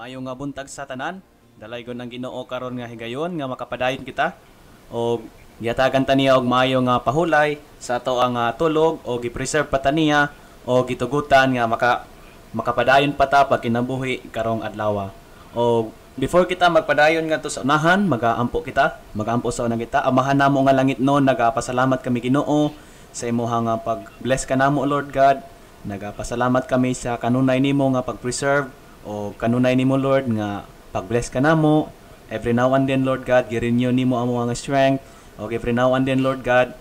Maayo nga buntag sa tanan, dalay ko ng Ginoo karon nga higayon nga makapadayon kita o giyatagan ta niya og maayo nga pahulay sa ato ang tulog o gi-preserve pa ta niya o gitugutan nga makapadayon pa ta pag kinabuhi karong adlaw. O before kita magpadayon nga to sa unahan, magaampo sa unang kita. Amahan namo nga langit noon, nagapasalamat kami Ginoo sa imong nga pag-bless ka namo Lord God. Nagapasalamat kami sa kanunay nimo nga pag-preserve o kanunay nimo Lord nga pag-bless ka namo. Every now and then Lord God, gi-renew nimo ang mga strength. O every now and then Lord God,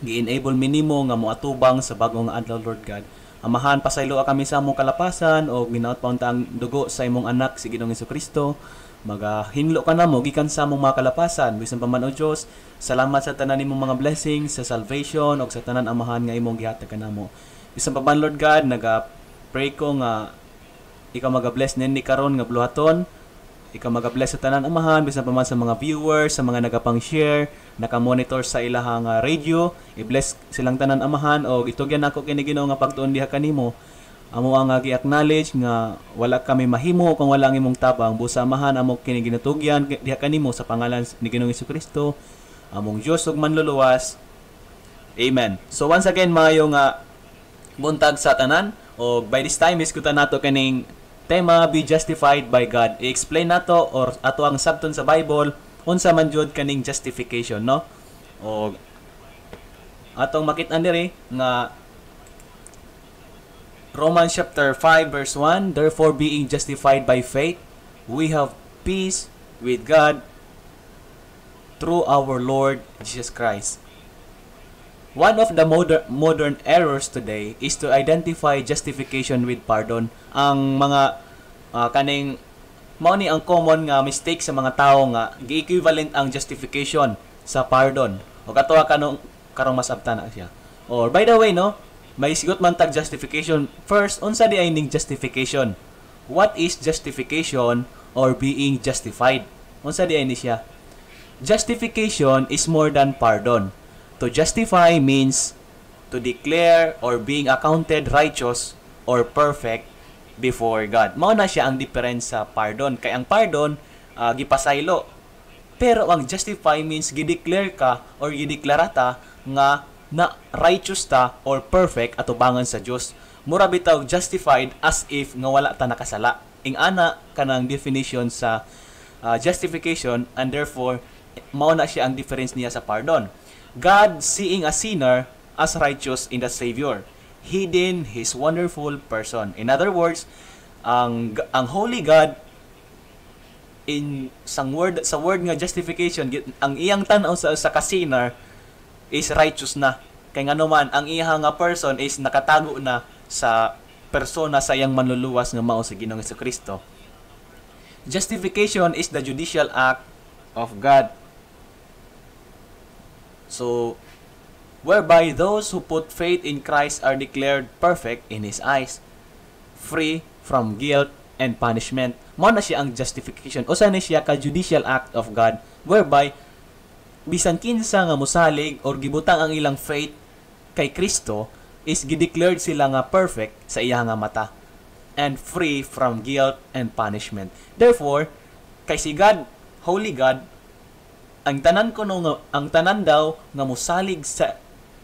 gi-enable mi nimo nga moatubang sa bagong adlaw Lord God. Amahan pasaylo kami sa among kalapasan o ginaot pa ang dugo sa imong anak si Ginoong Jesucristo. Magahinlo ka namo gikan sa among mga kalapasan. Bisan pa man o Dios, salamat sa tanan nimong mga blessings, sa salvation o sa tanan amahan nga imong gihatag kanamo. Bisan pa man Lord God, pray ko nga ikaw mag-bless ni karon nga buluhaton. Ikaw mag-bless sa tanan amahan, bisan pa man sa mga viewers, sa mga nagapang-share, naka-monitor sa ilahang radio. I-bless silang tanan amahan o itugyan ako kini Ginoo nga pagtuon diha kanimo. Amo ang gi-acknowledge nga wala kami mahimo kung wala ang imong tabang. Busa amahan amo kini ginatugyan diha kanimo sa pangalan ni Ginoong Jesucristo, among Dios ug manluluwas. Amen. So once again maayo nga buntag sa tanan o by this time iskutan nato kaning tema, be justified by God. I-explain nato or ato ang sabton sa Bible unsa man jud kaning justification, no? O atong makit-an diri nga Romans chapter 5 verse 1, therefore being justified by faith, we have peace with God through our Lord Jesus Christ. One of the modern errors today is to identify justification with pardon. Ang mga kaning mao ni ang common nga mistake sa mga tawo nga gi-equivalent ang justification sa pardon. O katuwa karong masabtan na siya. Or by the way, no, may sigot man tag justification. First, unsa di ay ning justification? What is justification or being justified? Unsa di ay ni siya? Justification is more than pardon. To justify means to declare or being accounted righteous or perfect before God. Mao na siya ang difference sa pardon. Kay ang pardon, gipasaylo. Pero ang justify means gideclare ka or gideklara ta nga na righteous ta or perfect atubangan sa Dios. Mura bitaw justified as if nga wala ta nakasala. Ing-ana kanang definition sa justification, and therefore mao na siya ang difference niya sa pardon. God seeing a sinner as righteous in the Savior, hidden His wonderful person. In other words, ang Holy God sa word nga justification, ang iyang tan-aw sa ka-sinner is righteous na. Kay ngano man ang iyang nga person is nakatago na sa persona sa iyang manluluwas nga mao si Ginoong Jesucristo. Justification is the judicial act of God. So, whereby those who put faith in Christ are declared perfect in His eyes, free from guilt and punishment. Mao na siya ang justification. O saan siya ka judicial act of God, whereby bisan kinsa nga mosalig or gibutang ang ilang faith kay Kristo is gideclared sila nga perfect sa iya nga mata and free from guilt and punishment. Therefore, kay si God, Holy God, ang tanan daw nga mosalig sa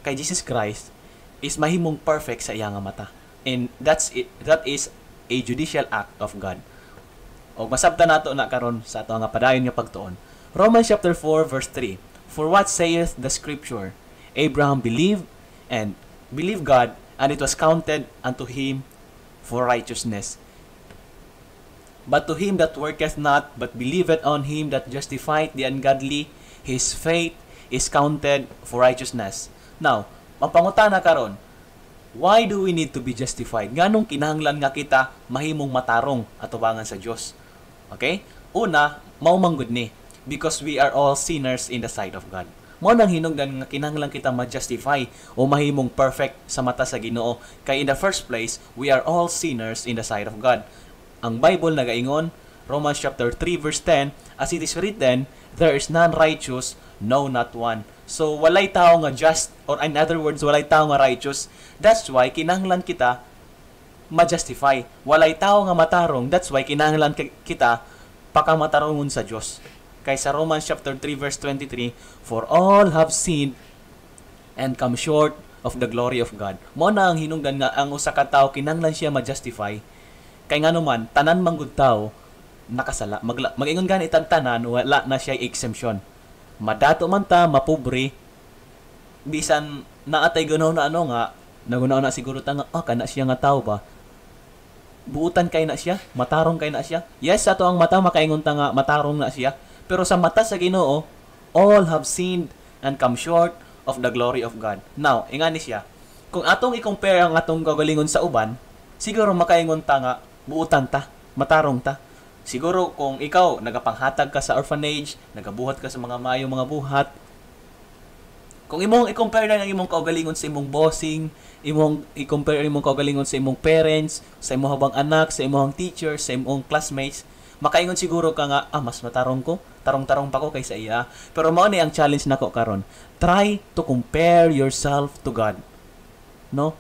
kay Jesus Christ is mahimong perfect sa iya nga mata. And that's it. That is a judicial act of God. O masabtan nato na karon sa ato nga padayon nga pagtuon. Romans chapter 4 verse 3. For what saith the scripture? Abraham believed God, and it was counted unto him for righteousness. But to him that worketh not, but believeth on him that justifieth the ungodly, his faith is counted for righteousness. Now, mapangutana karon, why do we need to be justified? Nganong kinahanglan nga kita mahimong matarong atubangan sa Dios? Okay? Una, mao manggod ni, because we are all sinners in the sight of God. Mao nang hinungdan nga kinahanglan kita ma-justify o mahimong perfect sa mata sa Ginoo. Kay in the first place, we are all sinners in the sight of God. Ang Bible nagaingon, Romans chapter 3 verse 10, as it is written, there is none righteous, no not one. So walay tao nga just, or in other words, walay tao nga righteous. That's why kinahanglan kita ma-justify. Walay tao nga matarong, that's why kinahanglan kita pakamatarongon sa Dios. Kay sa Romans chapter 3 verse 23, for all have sinned and come short of the glory of God. Mo na ang hinungdan nga ang usa ka tawo kinahanglan siya ma-justify. Kay ngano man tanan manggud tawo nakasala. Mag-ingon gani itang tanan wala na siya exemption. Madato man ta, mapobre, bisan naatay gunaw na ano nga, nagunaw na siguro ta nga, kana siya nga tao ba? Buutan kay na siya, matarong kay na siya. Yes, ato ang mata makaingon ta nga matarong na siya, pero sa mata sa Ginoo, all have sinned and come short of the glory of God. Now, ingani siya, kung atong i-compare ang atong kagalingon sa uban, siguro makaingon ta nga buutan ta, matarong ta. Siguro kung ikaw nagapanghatag ka sa orphanage, nagabuhat ka sa mga mayong mga buhat, kung imong i-compare na ang imong kaugalingon sa imong bossing, imong i-compare imong kaugalingon sa imong parents, sa imong habang anak, sa imong teacher, sa imong classmates, makaingon siguro ka nga, mas matarong ko, tarong-tarong pa ko kaysa iya. Pero mao ni ang challenge nako karon. Try to compare yourself to God. No?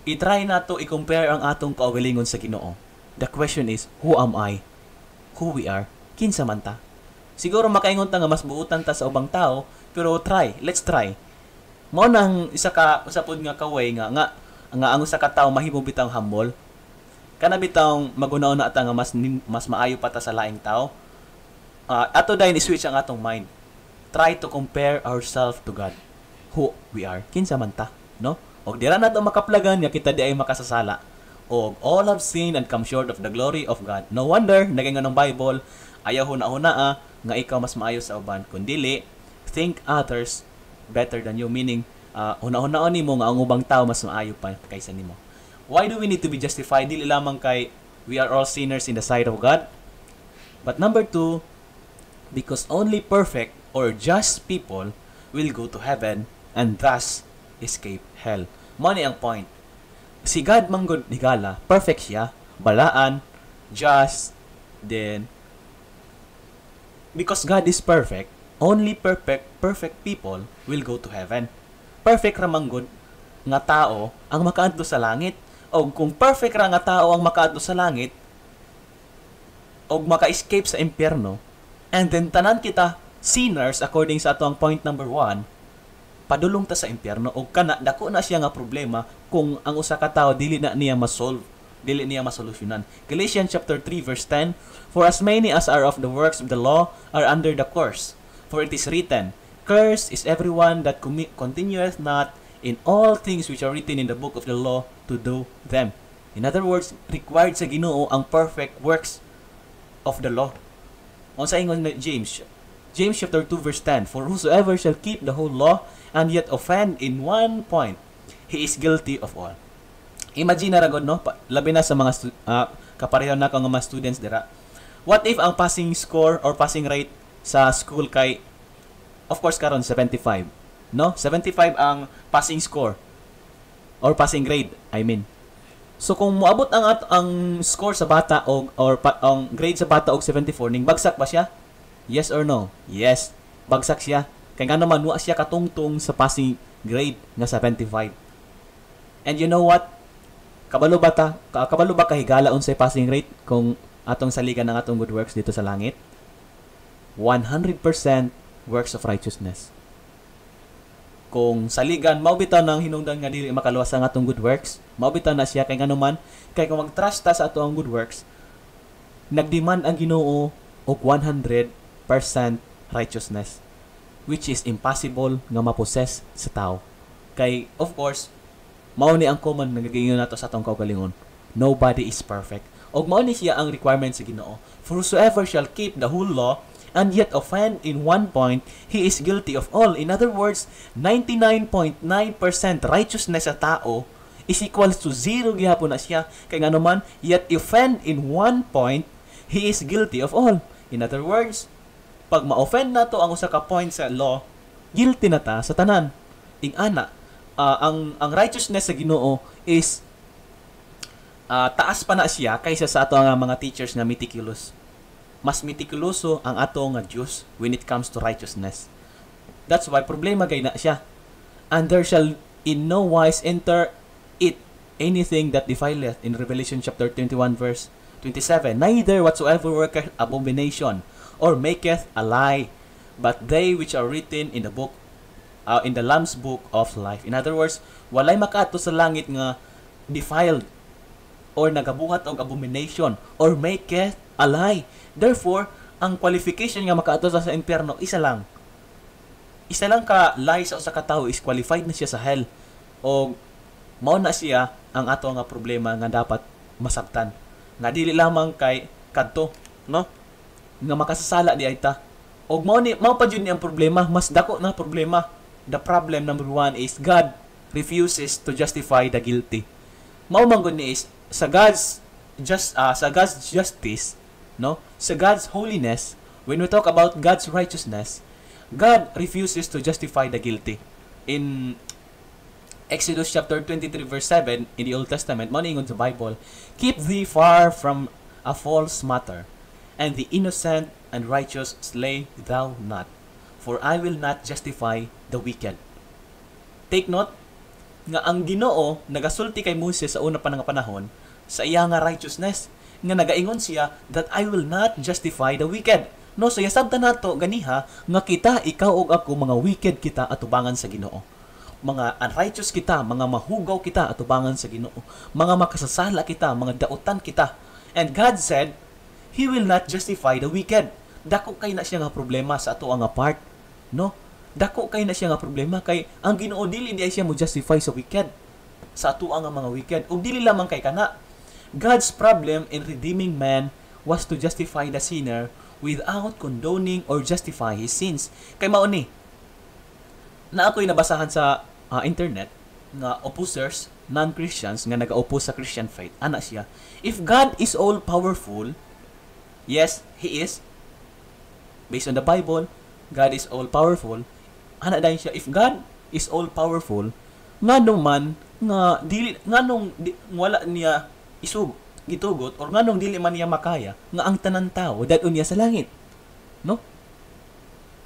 I-try na to i-compare ang atong kaugalingon sa Ginoo. The question is, who am I? Who we are? Kinsa man ta? Siguro makaingon ta nga mas buutan ta sa ubang tao, pero let's try. Mao nang isa ka usapod nga kaway nga ang usa ka tawo mahimo bitang humble. Kana bitang magunaw na ta nga mas maayo pa ta sa laing tao. Ato dayon i-switch ang atong mind. Try to compare ourselves to God. Who we are? Kinsa man ta, no? Og dira nato makaplagan nga kita di ay makasasala. Og all have sinned and come short of the glory of God. No wonder nagingon ng Bible, ayaw huna-huna nga ikaw mas maayo sa uban, kundili think others better than you, meaning huna-hunaon nimo nga ang ubang tao mas maayo pa kaysa nimo. Why do we need to be justified? Dili lamang kay we are all sinners in the sight of God. But number 2, because only perfect or just people will go to heaven and thus escape hell. Mo ni ang point. Si God manggod higala, perfect siya, balaan, just, then because God is perfect, only perfect people will go to heaven. Perfect ra manggod nga tao ang makaadto sa langit. O kung perfect ra nga tao ang makaadto sa langit o maka-escape sa impyerno, and then tanan kita sinners according sa ato ang point number 1, padulong ta sa impyerno o kana dako na siya nga problema kung ang usa ka tawo dili na niya ma-solve, dili niya masolusyonan. Galatians chapter 3 verse 10, for as many as are of the works of the law are under the curse, for it is written, cursed is everyone that continueth not in all things which are written in the book of the law to do them. In other words, required sa Ginoo ang perfect works of the law. Unsa ingon na James chapter 2 verse 10, for whosoever shall keep the whole law and yet offend in one point, he is guilty of all. Imagine na ragod, no? Labi na sa mga kapareho na ko nga mga students dira. What if ang passing score or passing rate sa school kay, of course karon 75, no? 75 ang passing score or passing grade, I mean. So kung moabot ang score sa bata or ang grade sa bata og 74, ning bagsak ba siya? Yes or no? Yes, bagsak siya. Kaya nga naman, wa siya katungtong sa passing grade nga 75. And you know what? Kabalo ba kahigala unsay passing rate kung atong saligan ng atong good works dito sa langit? 100% works of righteousness. Kung saligan, maubitaw ng hinungdan nga dili makaluwas ang atong good works, maubitaw na siya kay nga naman, kay kung mag-trust ta sa atong good works, nagdemand ang Ginoo og 100% righteousness, which is impossible nga ma-possess sa tao. Kay, of course, mao ni ang common nagagingon nato sa atong kaugalingon. Nobody is perfect. Og mao ni siya ang requirement sa Ginoo. For whosoever shall keep the whole law and yet offend in one point, he is guilty of all. In other words, 99.9% righteousness sa tao is equals to 0 gihapon na siya. Kay nga naman, yet offend in one point, he is guilty of all. In other words, pag ma-offend na to ang usa ka point sa law, guilty na ta sa tanan. Ingana, ang righteousness sa Ginoo is taas pa na siya kaysa sa ato nga mga teachers nga meticulous. Mas metikuloso ang ato nga Dios when it comes to righteousness. That's why problema gay na siya. And there shall in no wise enter it anything that defileth in Revelation chapter 21 verse 27, neither whatsoever worketh abomination or maketh a lie, but they which are written in the book in the Lamb's book of life. In other words, walay makaadto sa langit nga defiled or nagabuhat og abomination or maketh a lie. Therefore, ang qualification nga makaadto sa impyerno isa lang. Isa lang ka lie sa usa ka tawo is qualified na siya sa hell. O mao na siya ang ato nga problema nga dapat masabtan. Nga dili lamang kay kadto, no? Nga makasasala di ay ta. Og mao pa jud ni ang problema, mas dako na problema. The problem number 1 is God refuses to justify the guilty. Mao man gud ni is sa God's justice, no? Sa God's holiness, when we talk about God's righteousness, God refuses to justify the guilty. In Exodus chapter 23 verse 7 in the Old Testament, maningon sa Bible, keep thee far from a false matter, and the innocent and righteous slay thou not, for I will not justify the wicked. Take note nga ang Ginoo nagasulti kay Moses sa una pa nga panahon sa iya nga righteousness, nga nagaingon siya that I will not justify the wicked. No, so yasabtan nato ganiha nga kita, ikaw ug ako, mga wicked kita atubangan sa Ginoo. Mga unrighteous kita, mga mahugaw kita atubangan sa Ginoo. Mga makasasala kita, mga dautan kita. And God said, He will not justify the wicked. Dako kay na siya nga problema sa ato nga part, no? Dako kay na siya nga problema kay ang Ginoo dili di siya mo justify sa wicked, sa ato nga mga wicked. Ug dili lamang kay kana. God's problem in redeeming man was to justify the sinner without condoning or justify his sins. Kay mao ni na ako'y nabasahan sa internet nga opposers, non-Christians nga nag-oppose sa Christian faith. Ana siya, if God is all powerful, yes, He is. Based on the Bible, God is all powerful. Ana dayon siya, if God is all powerful, nganong man nga dili nganong wala niya isug gitugot or nganong dili man niya makaya nga ang tanan tawo dadon niya sa langit, no?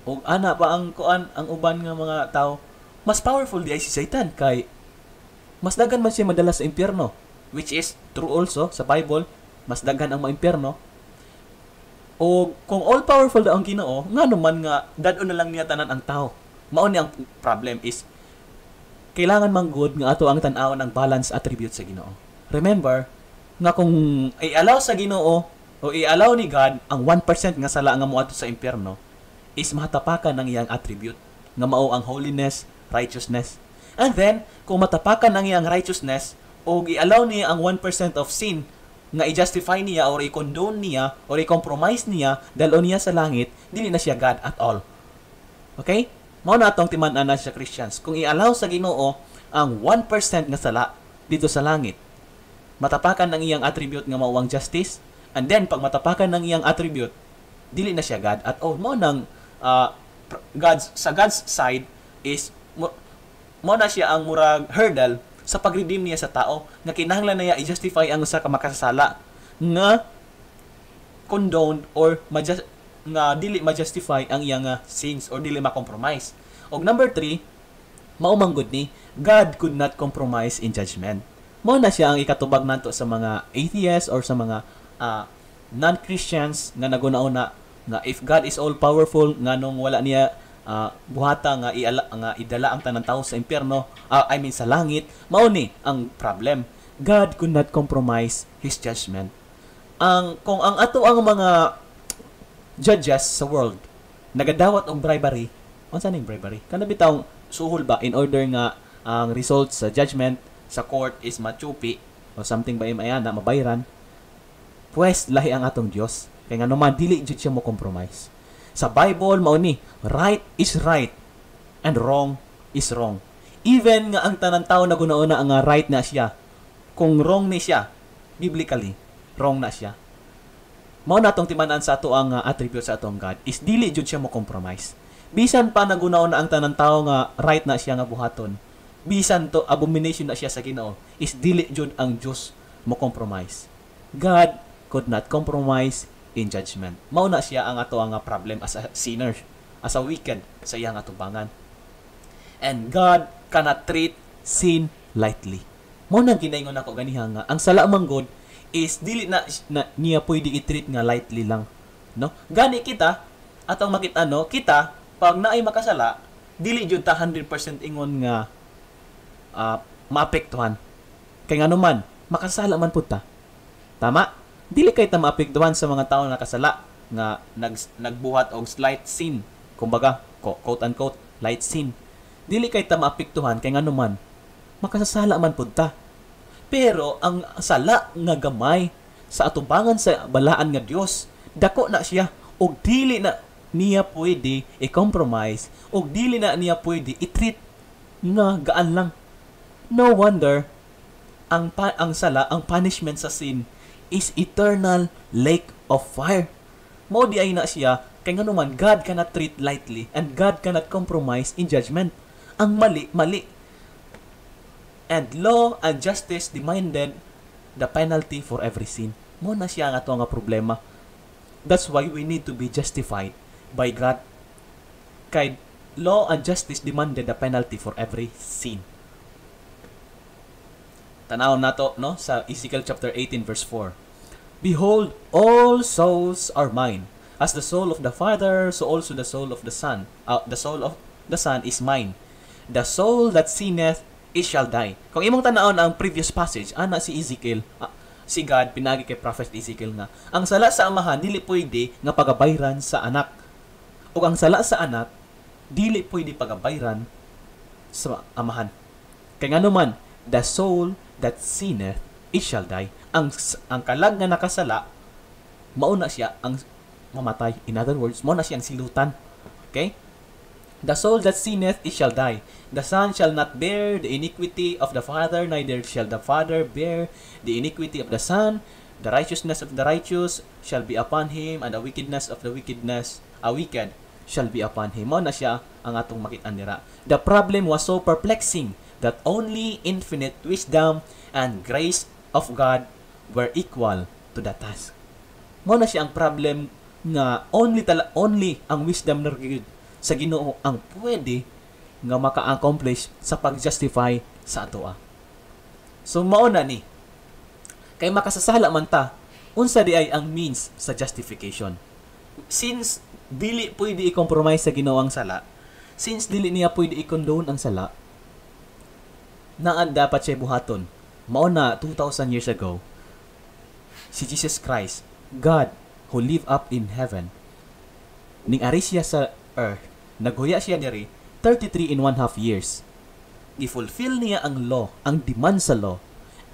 O ana pa ang kuan ang uban nga mga tao, mas powerful di ay si Satan kay mas daghan man siya madala sa impyerno, which is true also sa Bible, mas daghan ang maimpyerno. O kung all powerful daw ang Ginoo, ngano man nga dadon na lang niya tanan ang tao. Mao ni ang problem is kailangan man good nga ato ang tan-awon ang balance attribute sa Ginoo. Remember nga kung i-allow sa Ginoo o i-allow ni God ang 1% nga sala nga moadto sa impyerno, is matapakan ng iyang attribute nga mao ang holiness, righteousness. And then, kung matapakan ng iyang righteousness o i-allow niya ang 1% of sin nga i-justify niya or i-condone niya or i-compromise niya dalon niya sa langit, dili na siya God at all. Okay? Mao na atong timan-an na siya Christians. Kung i-allow sa Ginoo ang 1% nga sala dito sa langit, matapakan ng iyang attribute nga mao ang justice, and then pag matapakan ng iyang attribute, dili na siya God at all. Mao nang sa God's side is mo na siya ang murag hurdle sa pag-redeem niya sa tao nga kinahanglan niya i-justify ang usa ka makasasala nga condoned or nga dili ma-justify ang iyang sins or dili ma-compromise. Og number 3, maumanggod ni God could not compromise in judgment. Mo na siya ang ikatubag nato sa mga atheists or sa mga non-Christians nga naguna-una nga if God is all powerful nganong wala niya buhata nga idala ang tanang tao sa impyerno, sa langit. Mao ni ang problem. God could not compromise His judgment. Kung ang ato ang mga judges sa world nagadawat og bribery, unsa ning bribery? Kana bitaw suhol ba in order nga ang result sa judgment sa court is machupi o something ba imayana mabayran, pues lahi ang atong Dios. Kaya nga naman dili jud siya mo compromise. Sa Bible mao ni, right is right and wrong is wrong. Even nga ang tanang tawo naguna-una ang right na siya, kung wrong ni siya, biblically wrong na siya. Mao natong timan-an sa ato ang attribute sa atong God is dili jud siya mo compromise. Bisan pa naguna-una ang tanang tawo nga right na siya nga buhaton, bisan to abomination na siya sa Ginoo, is dili jud ang Dios mo compromise. God could not compromise in judgment. Mao na siya ang ato ang problem as a sinner, as a wicked sa iyang atubangan. And God cannot treat sin lightly. Mo nang ginaingon ako ganiha nga ang sala man God is dili na niya pwede i-treat nga lightly lang, no? Gani kita atong makita no, kita pag naay makasala, dili jud ta 100% ingon nga maapektuhan. Kay ngano man, makasala man pud ta. Tama? Dili kay ta maapektuhan sa mga tawo na nakasala nga nagbuhat og slight sin. Kumbaga, quote unquote, light sin. Dili kay ta maapektuhan kay ngano man, makasasala man pud ta. Pero ang sala nga gamay sa atubangan sa balaan nga Dios, dako na siya og dili na niya pwede i-compromise og dili na niya pwede i-treat nga gaan lang. No wonder ang sala, ang punishment sa sin is eternal lake of fire. Mo di ay na siya kay ngano man God cannot treat lightly and God cannot compromise in judgment. Ang mali. And law and justice demanded the penalty for every sin. Mo na siya nga nga problema. That's why we need to be justified by God. Kay law and justice demanded the penalty for every sin. Tanawon nato no sa Ezekiel chapter 18 verse 4. Behold, all souls are mine. As the soul of the Father, so also the soul of the Son. The soul of the Son is mine. The soul that sinneth, it shall die. Kung imong tanawon ang previous passage, ana si Ezekiel, si God pinagi kay prophet Ezekiel nga, ang sala sa amahan dili pwede nga pagabayran sa anak. O ang sala sa anak dili pwede pagabayran sa amahan. Kay ngano man, the soul that sinneth, it shall die. Ang kalag nga nakasala, mauna siya ang mamatay. In other words, mauna siyang silutan. Okay? The soul that sinneth, it shall die. The Son shall not bear the iniquity of the Father, neither shall the Father bear the iniquity of the Son. The righteousness of the righteous shall be upon him, and the wickedness of the wicked shall be upon him. Mao na siya ang atong makit-an dira. The problem was so perplexing that only infinite wisdom and grace of God were equal to the task. Mao na siya ang problem nga only ang wisdom na sa Ginoo ang pwede nga maka-accomplish sa pag-justify sa atoa. So mao na ni kay makasasala man ta, unsa di ay ang means sa justification. Since dili pwede i-compromise sa Ginoo ang sala, since dili niya pwede i-condone ang sala, naan dapat siya buhaton. Mao na 2,000 years ago, si Jesus Christ, God who live up in heaven, ning ari siya sa earth, naghuya siya diri 33 and 1/2 years. Gifulfill niya ang law, ang demand sa law,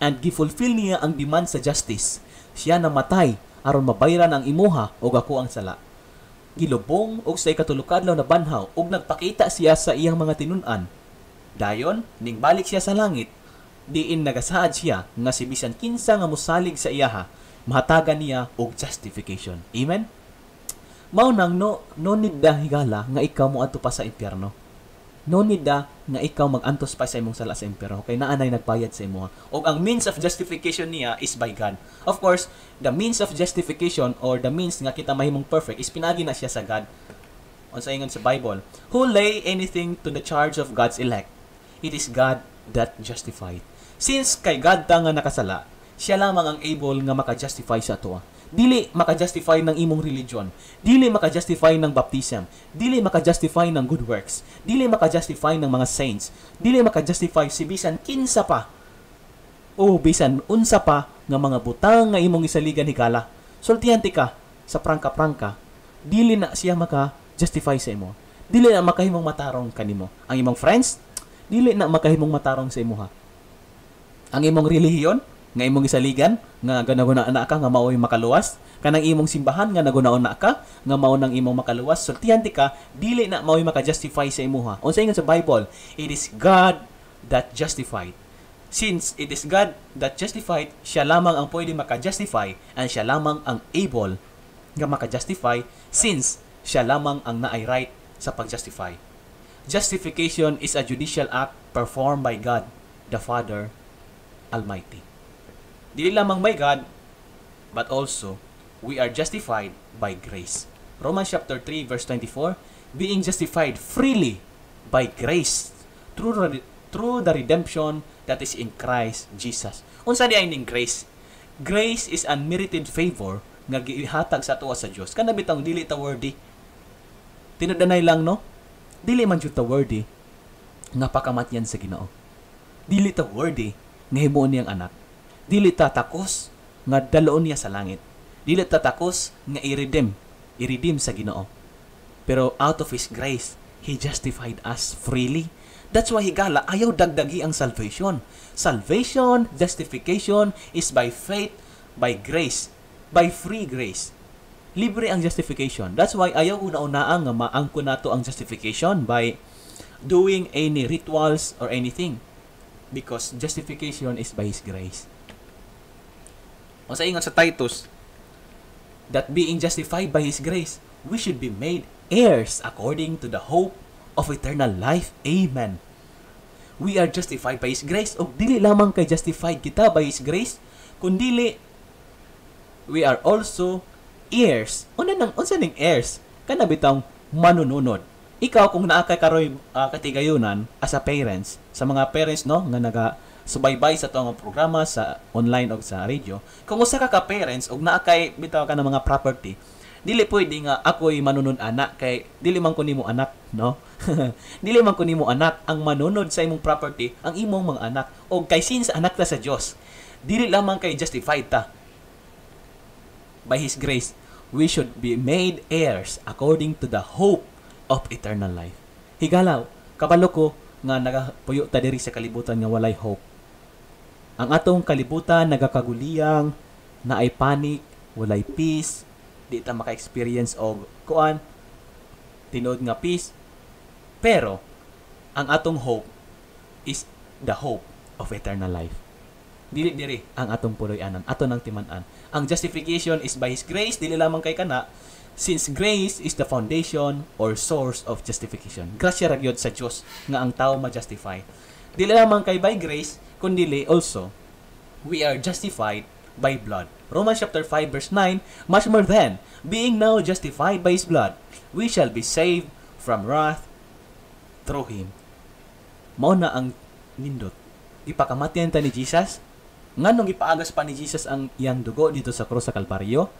and gifulfill niya ang demand sa justice. Siya namatay aron mabayaran ang imuha o ako ang sala. Gilubong og sa ikatulukadlaw na banhaw ug nagpakita siya sa iyang mga tinun-an. Dayon, ning balik siya sa langit, diin nagasaad siya nga si bisan kinsa nga mosalig sa iyaha, mahatagan niya og justification. Amen? Mao nang no need da higala nga ikaw mo adto pa sa impyerno. No need da nga ikaw magantos pa sa imong sala sa impyerno kay naa nay nagbayad sa imo. Og ang means of justification niya is by God. Of course, the means of justification or the means nga kita mahimong perfect is pinagi na siya sa God. Unsa ingon sa Bible, who lay anything to the charge of God's elect? It is God that justified. Since kay God ta nga nakasala, siya lamang ang able nga maka-justify sa atoa. Dili maka-justify ng imong religion, dili maka-justify ng baptism, dili maka-justify ng good works, dili maka-justify ng mga saints, dili maka-justify si bisan kinsa pa o bisan unsa pa nga mga butang nga imong isaligan higala. Sultihan ka sa prangka-prangka, dili na siya maka-justify sa imo. Dili na makahimong matarong kanimo. Ang imong friends, dili na makahimong matarong sa imo ha. Ang imong relihiyon nga imong isaligan nga ganagunaan na ka nga mao'y makaluwas, kanang imong simbahan nga nagunaon na ka nga mao nang imong makaluwas, sultihan ka dili na mao'y maka-justify sa imuha. Unsa ingon sa Bible, it is God that justified. Since it is God that justified, siya lamang ang pwede maka-justify and siya lamang ang able nga maka-justify since siya lamang ang naay right sa pag-justify. Justification is a judicial act performed by God, the Father Almighty. Dili lamang by God, but also we are justified by grace. Romans chapter 3 verse 24, being justified freely by grace through through the redemption that is in Christ Jesus. Unsa di ay ning grace? Grace is unmerited favor nga gihatag sa atoa sa Dios. Kana bitang dili ta worthy. Tinudanay lang no? Dili man jud ta worthy nga pakamatyan sa Ginoo. Dili ta worthy nga himuon niyang anak. Dili ta takos nga daloon niya sa langit. Dili ta takos nga i-redeem sa Ginoo. Pero out of His grace, He justified us freely. That's why higala ayaw dagdagi ang salvation. Salvation, justification is by faith, by grace, by free grace. Libre ang justification. That's why ayaw una-unaan nga maangko nato ang justification by doing any rituals or anything. Because justification is by His grace. O sa ingon sa Titus, that being justified by His grace, we should be made heirs according to the hope of eternal life. Amen. We are justified by His grace. O dili lamang kay justified kita by His grace, kundili we are also heirs. Unsa ning heirs? Kana bitang manununod. Ikaw kung naa kay karoy katigayunan as a parents, sa mga parents no nga naga subaybay sa tuong programa sa online o sa radio, kung usa ka parents og naa kay bitaw ka ng mga property, dili pwede nga ako'y manunod anak kay dili man ko nimo anak, no? Dili man ko nimo anak, ang manunod sa imong property ang imong mga anak. Og kay since anak ta sa Dios, dili lamang kay justified ta by His grace, we should be made heirs according to the hope of eternal life. Higalaw, kabalo ko nga nagapuyo ta diri sa kalibutan nga walay hope. Ang atong kalibutan nagakaguliyang, naay panic, walay peace, di ta maka-experience og kuan tinuod nga peace. Pero ang atong hope is the hope of eternal life. Dili ang atong puloy-anan, aton ang timan-an. Ang justification is by His grace, dili lamang kay kana, since grace is the foundation or source of justification. Grasya ra gyud sa Dios nga ang tao ma-justify. Dili lamang kay by grace, kundi also we are justified by blood. Romans chapter 5 verse 9, much more than being now justified by His blood, we shall be saved from wrath through Him. Mao na ang nindot. Ipakamatyan ta ni Jesus. Nganong ipaagas pa ni Jesus ang iyang dugo dito sa krus sa Kalbaryo?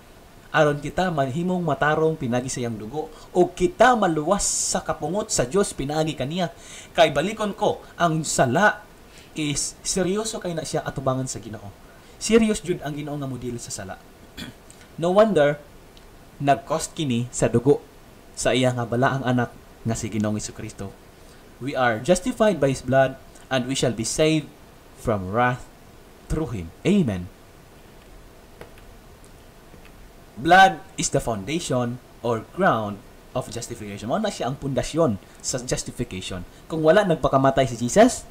Aron kita mahimong matarong pinagi sa iyang dugo o kita maluwas sa kapungot sa Dios pinagi kaniya. Kay balikon ko, ang sala is seryoso kay na siya atubangan sa Ginoo. Serious jud ang Ginoo nga modelo sa sala. No wonder nag-cost kini sa dugo sa iya nga balaang anak nga si Ginoong Jesucristo. We are justified by His blood and we shall be saved from wrath through Him. Amen. Blood is the foundation or ground of justification. Mao na siya ang pundasyon sa justification. Kung wala nagpakamatay si Jesus,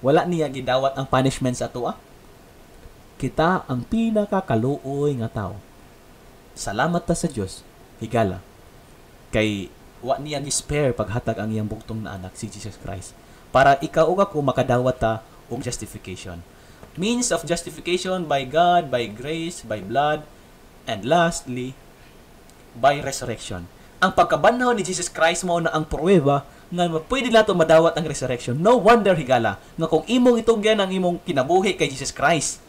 wala niya gidawat ang punishment sa atoa. Kita ang pinakakaluoy nga tao. Salamat ta sa Dios, higala. Kay wa niya gi-spare paghatag ang iyang bugtong na anak si Jesus Christ para ikaw ug ako makadawat ta og justification. Means of justification by God, by grace, by blood, and lastly, by resurrection. Ang pagkabanhaw ni Jesus Christ mao na ang pruweba nga pwede nato madawat ang resurrection. No wonder higala nga kung imong itugyan ang imong kinabuhi kay Jesus Christ,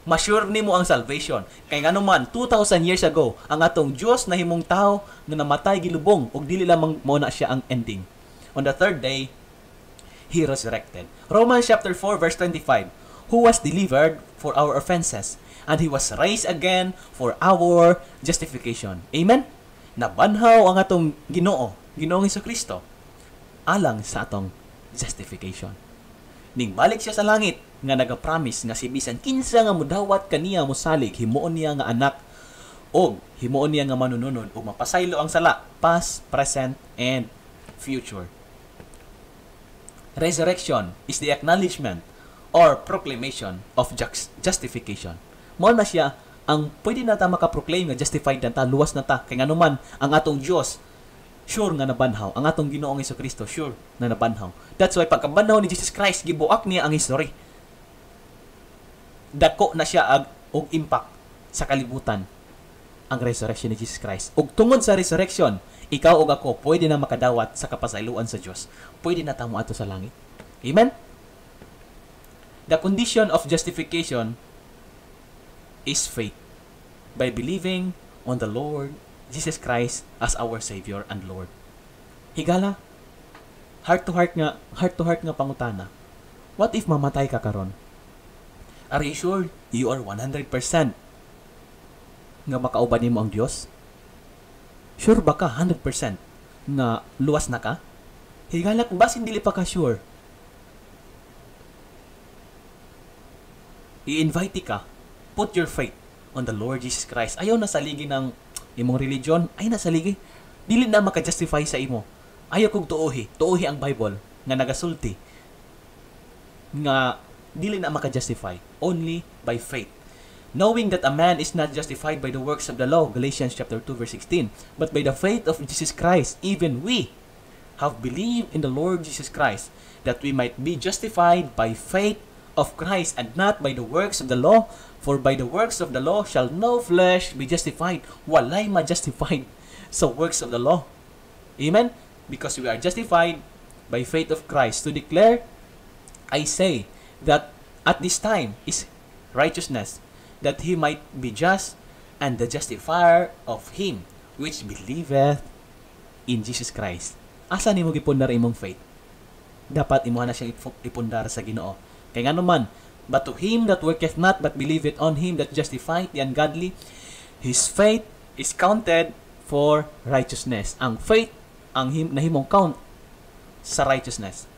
ma-sure nimo ang salvation. Kay ngano man 2000 years ago, ang atong Dios na himong tao nga namatay gilubong ug dili lamang mao na siya ang ending. On the third day, He resurrected. Romans chapter 4 verse 25, who was delivered for our offenses, and He was raised again for our justification. Amen? Nabanhaw ang atong Ginoo, Ginoong Jesucristo, alang sa atong justification. Ning balik siya sa langit, nga nagapromise nga si bisan kinsa nga mudawat kaniya mosalig, himuon niya nga anak, o himuon niya nga manununod, o mapasaylo ang sala, past, present, and future. Resurrection is the acknowledgement or proclamation of justification. Mao na siya ang pwede na ta makaproclaim nga justified na ta, luwas na ta. Kay ngano man ang atong Dios sure nga nabanhaw, ang atong Ginoong Jesucristo sure na nabanhaw. That's why pagkabanhaw ni Jesus Christ, gibuak niya ang history. Dako na siya og impact sa kalibutan ang resurrection ni Jesus Christ. Ug tungod sa resurrection, ikaw ug ako pwede na makadawat sa kapasayloan sa Dios. Pwede na ta moadto sa langit. Amen. The condition of justification is faith by believing on the Lord Jesus Christ as our Savior and Lord. Higala, heart to heart nga pangutana. What if mamatay ka karon? Are you sure you are 100% nga makauban nimo ang Dios? Sure ba ka 100% na luwas na ka? Higala kung basin dili pa ka sure, i-invite ka, put your faith on the Lord Jesus Christ. Ayaw na saligi ng imong religion, ay nasaligi. Dili na maka-justify sa imo. Ayaw kong tuohi ang Bible nga nagasulti nga dili na maka-justify only by faith. Knowing that a man is not justified by the works of the law, Galatians chapter 2 verse 16, but by the faith of Jesus Christ, even we have believed in the Lord Jesus Christ, that we might be justified by faith of Christ and not by the works of the law. For by the works of the law shall no flesh be justified. Walay ma-justified sa works of the law. Amen? Because we are justified by faith of Christ. To declare, I say, that at this time is righteousness, that he might be just and the justifier of him which believeth in Jesus Christ. Asa nimo gipundar imong faith? Dapat imuha na siya ipundar sa Ginoo. Kaya nga naman, but to him that worketh not, but believeth on him that justifieth the ungodly, his faith is counted for righteousness. Ang faith, ang nahimong count sa righteousness.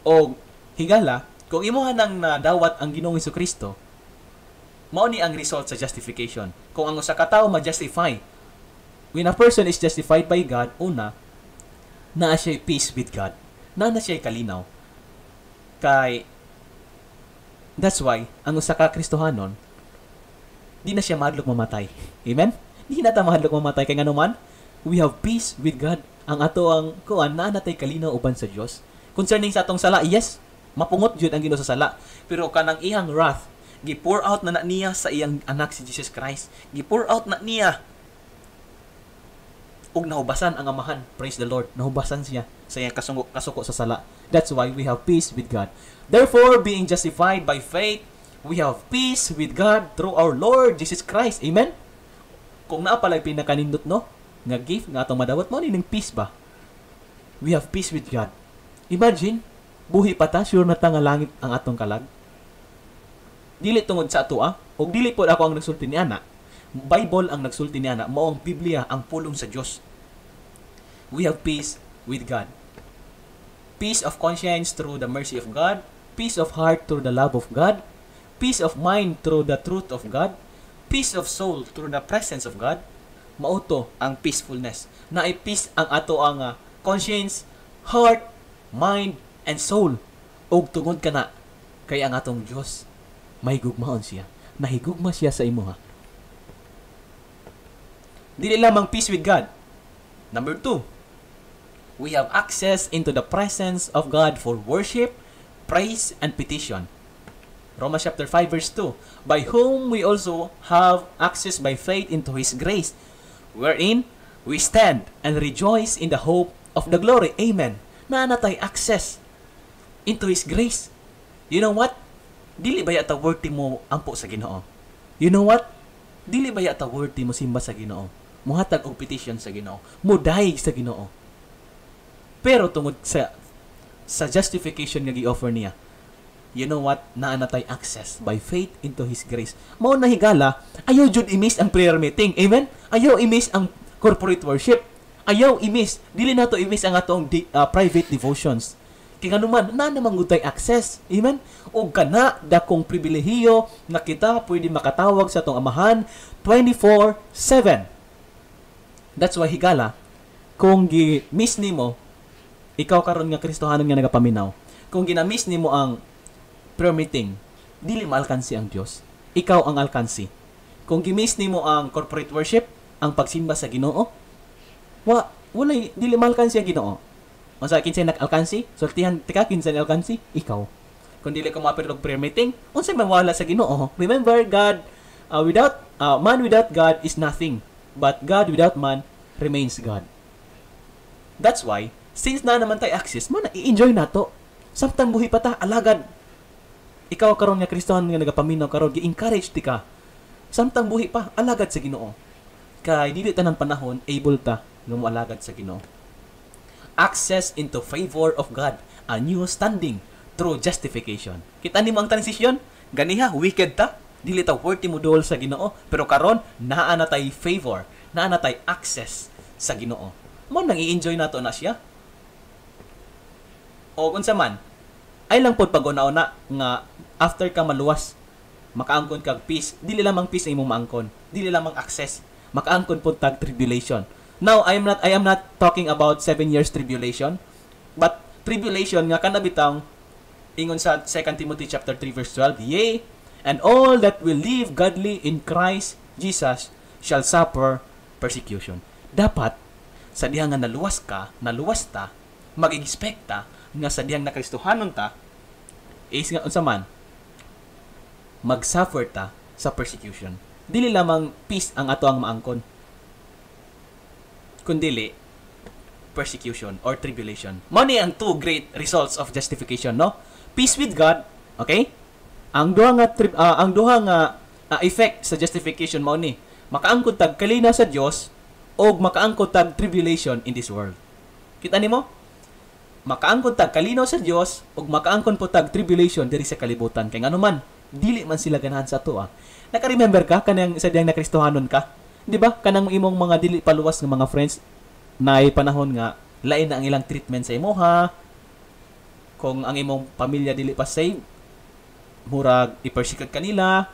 O higala, kung imuha nang nadawat ang Ginoong Hesukristo, mao ni ang result sa justification. Kung ang usa ka tawo ma-justify, when a person is justified by God, una, naa siya peace with God. Na siya kalinaw. Kay that's why ang usa ka Kristohanon di na siya mahadlok mamatay. Amen? Di na ta mahadlok mamatay kay nganuman we have peace with God. Ang ato ang kuan na natay kalinaw uban sa Dios. Concerning sa atong sala, yes, mapungot jud ang Ginoo sa sala. Pero kanang ihang wrath gi-pour out na niya sa iyang anak si Jesus Christ. Gi-pour out na niya ug nahubasan ang Amahan. Praise the Lord. Nahubasan siya sa iyang kasuko sa sala. That's why we have peace with God. Therefore, being justified by faith, we have peace with God through our Lord Jesus Christ. Amen? Kung naa pala pinakanindot no, nga gift nga atong madawat mo ning peace ba? We have peace with God. Imagine, buhi pa ta, sure na ta nga langit ang atong kalag. Dili tungod sa ato o dili pod ako ang nagsulti ni ana. Bible ang nagsulti ni ana, mao ang Biblia ang pulong sa Dios. We have peace with God. Peace of conscience through the mercy of God, peace of heart through the love of God, peace of mind through the truth of God, peace of soul through the presence of God. Mauto ang peacefulness. Naay peace ang ato ang conscience, heart, mind, and soul. Og tungod kana kay ang atong Dios may gugmaon siya. Nahigugma siya sa imo ha. Dili lamang peace with God. Number 2, we have access into the presence of God for worship, praise, and petition. Romans chapter 5 verse 2, by whom we also have access by faith into His grace, wherein we stand and rejoice in the hope of the glory. Amen. Naanatay access into His grace. You know what? Dili ba yata worthy mo ampo sa Ginoo? You know what? Dili ba yata worthy mo simba sa Ginoo? Muhatag og petition sa Ginoo. Mudayeg sa Ginoo. Pero tungod sa justification nga gi-offer niya, you know what? Naanatay access by faith into His grace. Mao na higala, ayaw jud i-miss ang prayer meeting. Amen? Ayaw i-miss ang corporate worship. Ayaw i-miss. Dili nato i-miss ang atong private devotions. Kaya naman, na namang gutay access. Amen? O kana, dakong pribilehiyo na kita pwede makatawag sa atong Amahan 24/7. That's why higala, kung gi-miss nimo, ikaw karon nga Kristohanon nga nagapaminaw, kung gina-miss nimo ang prayer meeting, dili maalkansi ang Dios. Ikaw ang alkansi. Kung gi-miss nimo ang corporate worship, ang pagsimba sa Ginoo, walay dili maalkansi ang Ginoo. Unsa kinsay nag-alkansi? Sultihan tika kinsay nag-alkansi? Ikaw. Kung dili ka mapir og prayer meeting, unsay mawala sa Ginoo? Remember, God man without God is nothing, but God without man remains God. That's why, since na naman tayo access, i-enjoy na to. Samtang buhi pa ta, alagad. ikaw karon nga Kristohan nga nagapaminaw karon, gi-encourage ti ka. Samtang buhi pa, alagad sa Ginoo. Kay dili tanang panahon able ta nga moalagad sa Ginoo. Access into favor of God, a new standing through justification. Kita nimo ang transisyon? Ganiha, wicked ta, dili ta worthy mo duol sa Ginoo, pero karon naa na tay favor, naa na tay access sa Ginoo. Mo nang i-enjoy nato na siya. O unsa man, ay lang pod pag-una nga after ka maluwas, makaangkon kag peace, dili lamang peace ang imong maangkon, dili lamang access, makaangkon pod tag tribulation. Now, I am not talking about 7 years tribulation, but tribulation nga kanabitang ingon sa 2 Timothy chapter 3 verse 12, yea, and all that will live godly in Christ Jesus shall suffer persecution. Dapat sa dihang nga naluwas ta, mag-expect ta nga sa dihang nakristohanon ta is nga unsa man mag-suffer ta sa persecution. Dili lamang peace ang ato ang maangkon, kundili persecution or tribulation. Mao ni ang two great results of justification, no? Peace with God, okay? Ang duha nga effect sa justification mao ni makaangkon tag kalina sa Dios o makaangkon tag tribulation in this world. Kita nimo? Makaangkon tag kalinaw sa Dios ug makaangkon po tag tribulation diri sa kalibutan. Kay ngano man, dili man sila ganahan sa ato. Naka-remember ka kanang sa diyang nakristohanon ka? Di ba? Kanang imong mga dili paluwas nga mga friends na panahon nga lain na ang ilang treatment sa imo ha. Kung ang imong pamilya dili pa save, murag i-persecute kanila.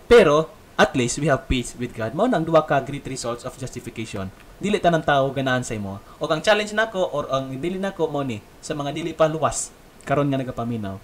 Pero at least we have peace with God. Mao nang duha ka great results of justification. Dili tanang tao ganahan sa imo. O ang challenge nako or ang dili nako mo ni sa mga dili pa luwas karon nga nagapaminaw.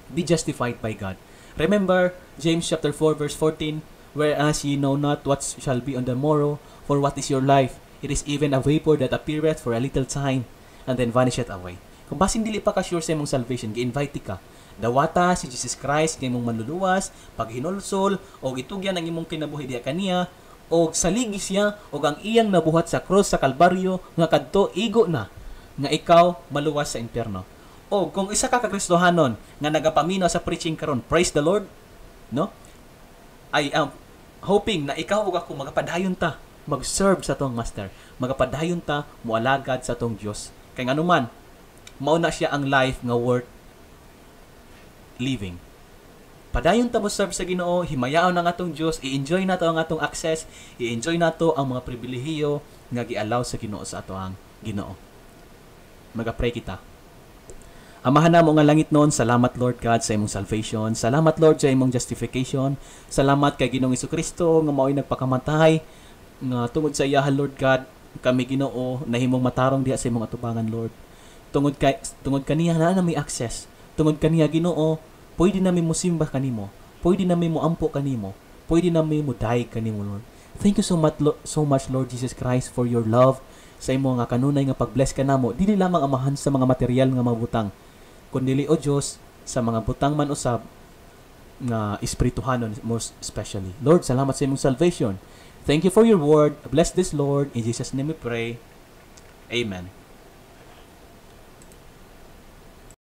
Be justified by God. Remember James chapter 4 verse 14, whereas ye know not what shall be on the morrow, for what is your life? It is even a vapor that appeareth for a little time and then vanisheth away. Kung basin dili pa ka sure sa imong salvation, gi-invite ka. Dawata si Jesus Christ kay imong manluluwas, paghinulsol o itugyan ang imong kinabuhi diha kaniya o saligi siya o ang iyang nabuhat sa cross sa Kalbaryo nga kadto igo na nga ikaw maluwas sa impierno. O kung isa ka Kristohanon nga nagapaminaw sa preaching karon, praise the Lord, no? I am hoping na ikaw ug ako magapadayon ta mag-serve sa tong master, magapadayon ta moalagad sa tong Dios. Kay ngano man mao na siya ang life nga worth living. Padayon ta mo serve sa Ginoo, himayaon ang atong Dios, i-enjoy nato ang atong access, i-enjoy nato ang mga pribilehiyo nga gi-allow sa Ginoo sa ato ang Ginoo. Magapray kita. Amahan namo nga langit noon, salamat Lord God sa imong salvation. Salamat Lord sa imong justification. Salamat kay Ginoong Jesucristo nga mao'y nagpakamatay nga tungod sa iya Lord God, kami Ginoo nahimong matarong diha sa imong atubangan Lord. Tungod kaniya na may access. Tungod kaniya Ginoo, pwede nami mo simba kanimo. Pwede nami mo ampo kanimo. Pwede nami mo daig kanimo Lord. Thank you so much Lord Jesus Christ for your love sa imo nga kanunay nga pag-bless ka namo. Dili lamang amahan sa mga material nga mabutang, kundi o Dios sa mga butang man usab nga espirituhanon most especially. Lord, salamat sa imong salvation. Thank you for your word. Bless this Lord. In Jesus' name we pray. Amen.